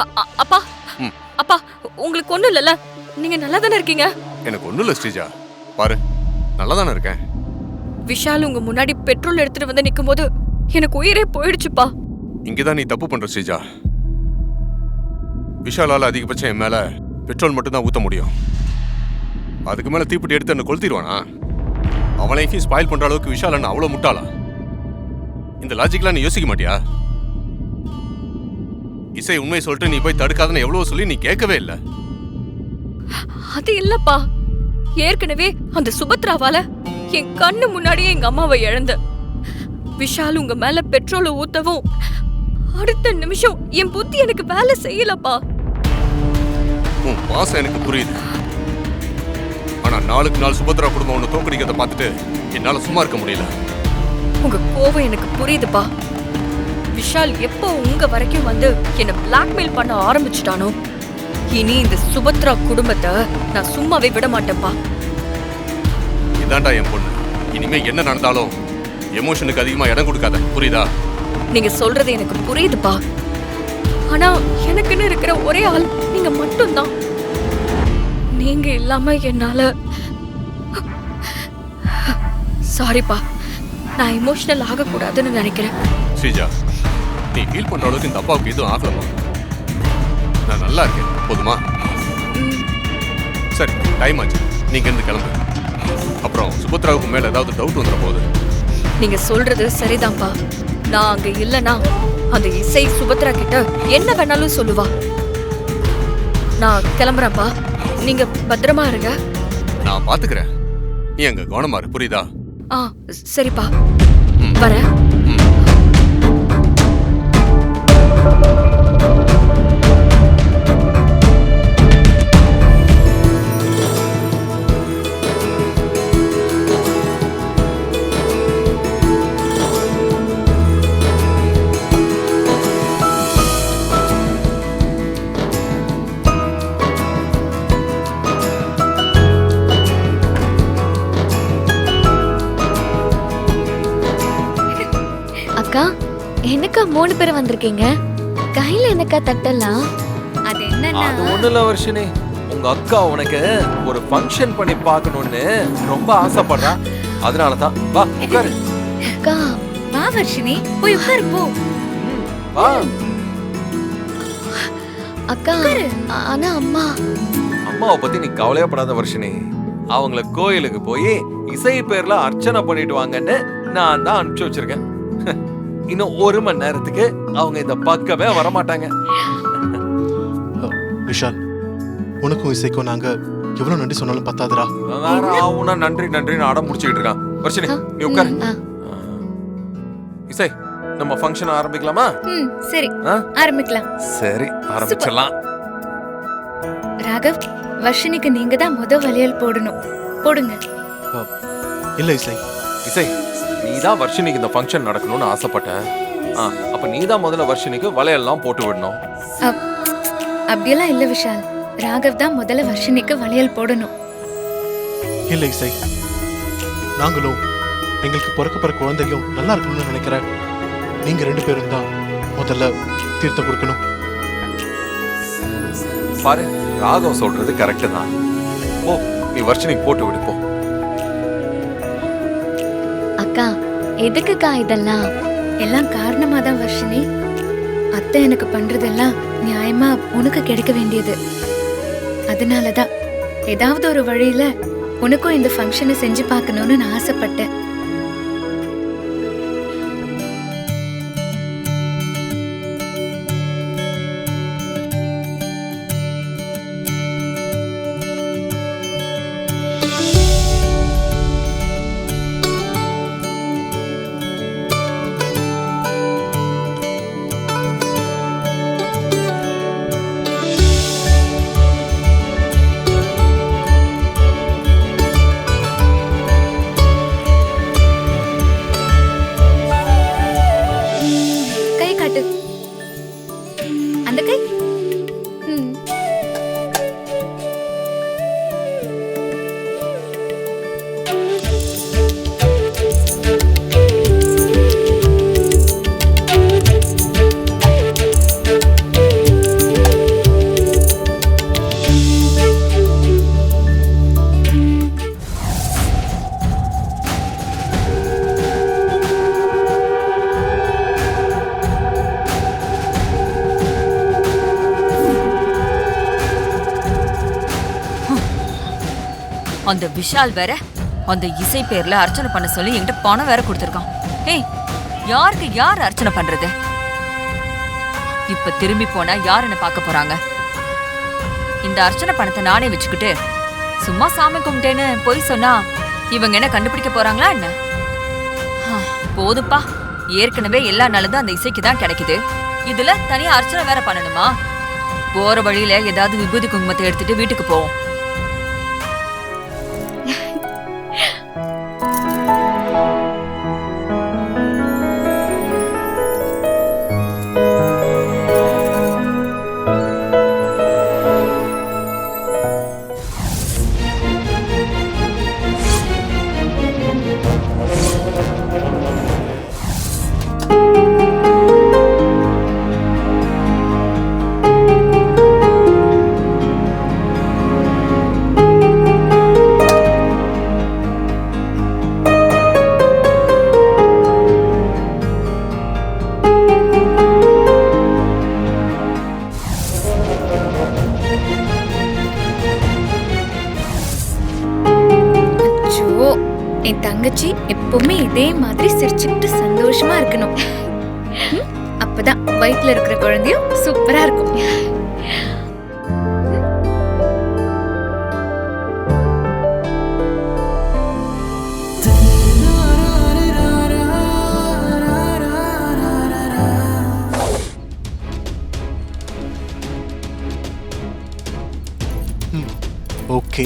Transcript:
அப்பா அப்பா, உங்களுக்கு ஒண்ணும் இல்லல்ல? நீங்க நல்லா தானே இருக்கீங்க? எனக்கு ஒண்ணும் இல்ல ஸ்ரீஜா, பாரு நல்லா தானே இருக்கேன். விஷால் உங்க முன்னாடி பெட்ரோல் எடுத்துட்டு வந்து நிக்கும் போது எனக்கு உயிரே போயிடுச்சுப்பா. இங்கதான் நீ தப்பு பண்ற ஸ்ரீஜா. விஷாலால அதிகபட்சம் என் மேல பெட்ரோல் மட்டும் தான் ஊத்த முடியும். அதுக்கு மேல தீப்பெட்டி எடுத்து என்ன கொளுத்திடுவானா? அவன் லைஃபையும் ஸ்பாயில் பண்ற அளவுக்கு விஷால் என்ன அவ்வளவு முட்டாளா? இந்த லாஜிக்லாம் நீ யோசிக்க மாட்டியா? இசை உண்மையை சொல்லிட்டு நீ போய் தடுக்காதன்னு எவ்வளவு சொல்லி நீ கேட்கவே இல்லை. அது இல்லப்பா, ஏற்கனவே அந்த சுபத்ராவால என் கண்ணு முன்னாடியே எங்க அம்மாவை இழந்த. விஷால் உங்க மேல பெட்ரோலை ஊத்தவும் அடுத்த நிமிஷம் என் புத்தி எனக்கு வேலை செய்யலப்பா. உன் பாசம் எனக்கு புரியுது. ஆனா நாளுக்கு நாள் சுபத்ரா குடும்பம் ஒண்ணு தோக்கடிக்கிறத பார்த்துட்டு என்னால சும்மா இருக்க முடியல. உங்க கோவம் எனக்கு புரியுதுப்பா. விஷால் எப்போ உங்க வரைக்கும் வந்து என்ன பிளாக்மெயில் பண்ண ஆரம்பிச்சுட்டானோ, இனி இந்த சுபத்ரா குடும்பத்தை நான் சும்மாவே விட மாட்டேன்ப்பா. இதாண்டா என் பொண்ணு. இனிமே என்ன நடந்தாலும் எமோஷனுக்கு அதிகமா இடம் கொடுக்காத, புரியுதா? நீங்க சொல்றது எனக்கு புரியுதுப்பா. ஆனா எனக்குன்னு இருக்கிற ஒரே ஆள் நீங்க மட்டும்தான். நீங்க இல்லாம என்னால. சாரிப்பா, நான் எமோஷனல் ஆகக்கூடாதுன்னு நினைக்கிறேன். ஸ்ரீஜா, நீ ஃபீல் பண்ற அளவுக்கு இந்த அப்பாவுக்கு எதுவும் ஆகலமா? நான் நல்லா இருக்கேன், போதுமா? சரி, டைம் ஆச்சு, நீங்க இருந்து கிளம்பு. அப்புறம் சுபத்ராவுக்கு மேல ஏதாவது டவுட் வந்துட போகுது. நீங்க சொல்றது சரிதான்ப்பா. நான் அங்க இல்லனா அந்த இசை சுபத்ரா கிட்ட என்ன வேணாலும் சொல்லுவா. நான் கிளம்புறேன்ப்பா, நீங்க பத்திரமா இருங்க. நான் பாத்துக்கிறேன், நீ அங்க கவனமா இரு, புரியுதா? சரிப்பா, வரேன். என்னக்கா 3 பேர் வந்திருக்கீங்க? கையில என்னக்கா தட்டலாம்? அது என்னன்னா, அது ஒண்ணும் இல்ல வர்ஷினி, உங்க அக்கா உனக்கு ஒரு ஃபங்க்ஷன் பண்ணி பார்க்கணும்னு ரொம்ப ஆசைப்படுறா. அதனால தான். வா உட்காரு. அக்கா வா வர்ஷினி, போய் உட்காரு போ. வா. அக்கா, ஆனா அம்மாவை பத்தி நீ கவலையப்படாத வர்ஷினி. அவங்கள கோயிலுக்கு போய் இசை பேர்ல அர்ச்சனை பண்ணிட்டு வாங்கன்னு நான் தான் அனுப்பிச்சு வச்சிருக்கேன். இன்னும் 1 மணி நேரத்துக்கு அவங்க இந்த பக்கமே வரமாட்டாங்க. விஷால், உனக்கும் இசைக்கும் நாங்க எவ்வளவு நன்றி சொன்னாலும் பத்தாதுடா. வேற ஆவுனா நன்றி நன்றின்னு அடம் முடிச்சுக்கிட்டு இருக்கான். வர்ஷினி நீ உட்காரு. இசை, நம்ம ஃபங்க்ஷன் ஆரம்பிக்கலாமா? சரி, ஆரம்பிக்கலாம். சரி, ஆரம்பிச்சிடலாம். ராகவ், வர்ஷினிக்கு நீங்க தான் வளையல் போடணும். போடுங்க. இல்ல இசை. இசை, நீதான் வர்ஷினிக்கு இந்த ஃபங்க்ஷன் நடக்கணும்னு ஆசைப்பட்ட. அப்ப நீதான் முதல்ல வர்ஷினிக்கு வளையல்லாம் போட்டு விடணும். அப்படியெல்லாம் இல்ல விஷால், ராகவ் தான் முதல்ல வர்ஷினிக்கு வளையல் போடணும். இல்ல இசை, நாங்களும் எங்களுக்கு பிறக்க குழந்தையும் நல்லா இருக்கணும்னு நினைக்கிறேன். நீங்க 2 பேரும் தான் முதல்ல தீர்த்தம் கொடுக்கணும். பாரு, ராகவ் சொல்றது கரெக்ட் தான். ஓ, நீ வர்ஷினிக்கு போட்டு விடு போ. அக்கா, எதுக்குக்கா இதெல்லாம்? எல்லாம் காரணமா தான் வர்ஷினி. அத்தை எனக்கு பண்றதெல்லாம் நியாயமா உனக்கு கிடைக்க வேண்டியது. அதனாலதான் ஏதாவது ஒரு வழியில உனக்கும் இந்த ஃபங்க்ஷனை செஞ்சு பார்க்கணும்னு நான் ஆசைப்பட்டேன். அந்த விஷால் வேற அந்த இசை பேர்ல அர்ச்சனை பண்ண சொல்லி என்கிட்ட பணம் வேற கொடுத்துருக்கான். ஏய், யாருக்கு யார் அர்ச்சனை பண்றது? இப்ப திரும்பி போனா யார் என்ன பார்க்க போறாங்க? இந்த அர்ச்சனை பணத்தை நானே வச்சுக்கிட்டு சும்மா சாமி கும்பிட்டேன்னு போய் சொன்னா இவங்க என்ன கண்டுபிடிக்க போறாங்களா என்ன? போதுப்பா, ஏற்கனவே எல்லா நல்லதும் அந்த இசைக்கு தான் கிடைக்குது. இதுல தனியா அர்ச்சனை வேற பண்ணணுமா? போற வழியில ஏதாவது விபூதி குங்குமத்தை எடுத்துட்டு வீட்டுக்கு போவோம். என் தங்கச்சி எப்பவுமே இதே மாதிரி சிரிச்சுக்கிட்டு சந்தோஷமா இருக்கணும். அப்பதான் வயிற்றுல இருக்கிற குழந்தையும் சூப்பரா இருக்கும். ஓகே